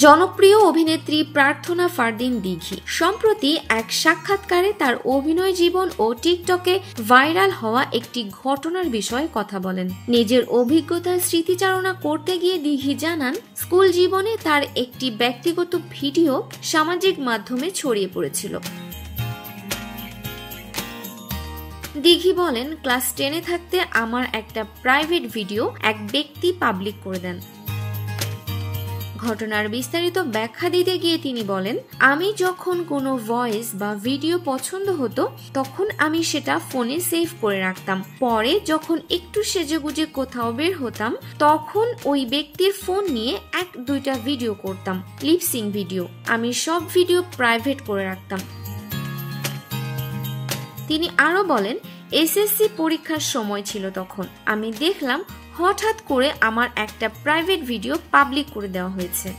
জনপ্রিয় অভিনেত্রী প্রার্থনা ফারদিন দিঘি সম্প্রতি এক সাক্ষাৎকারে তার অভিনয় জীবন ও টিকটকে ভাইরাল হওয়া একটি ঘটনার বিষয়ে কথা বলেন। নিজের অভিজ্ঞতার স্মৃতিচারণা করতে গিয়ে দিঘি জানান, স্কুল জীবনে তার একটি ব্যক্তিগত ভিডিও সামাজিক মাধ্যমে ছড়িয়ে পড়েছিল। দিঘি বলেন, ক্লাস 10-এ থাকতে আমার একটা প্রাইভেট ভিডিও এক ব্যক্তি পাবলিক করে দেন। ঘটনার বিস্তারিত ব্যাখ্যা দিতে গিয়ে তিনি বলেন, আমি যখন কোনো ভয়েস বা ভিডিও পছন্দ হতো তখন আমি সেটা ফোনে সেভ করে রাখতাম। পরে যখন একটু সেজেগুজে কোথাও বের হতাম তখন ওই ব্যক্তির ফোন নিয়ে 1-2টা ভিডিও করতাম, লিপসিং ভিডিও। আমি সব ভিডিও প্রাইভেট করে রাখতাম। তিনি আরো বলেন, এসএসসি পরীক্ষার সময় ছিল তখন। আমি দেখলাম হঠাৎ করে আমার একটা প্রাইভেট ভিডিও পাবলিক করে দেওয়া হয়েছে।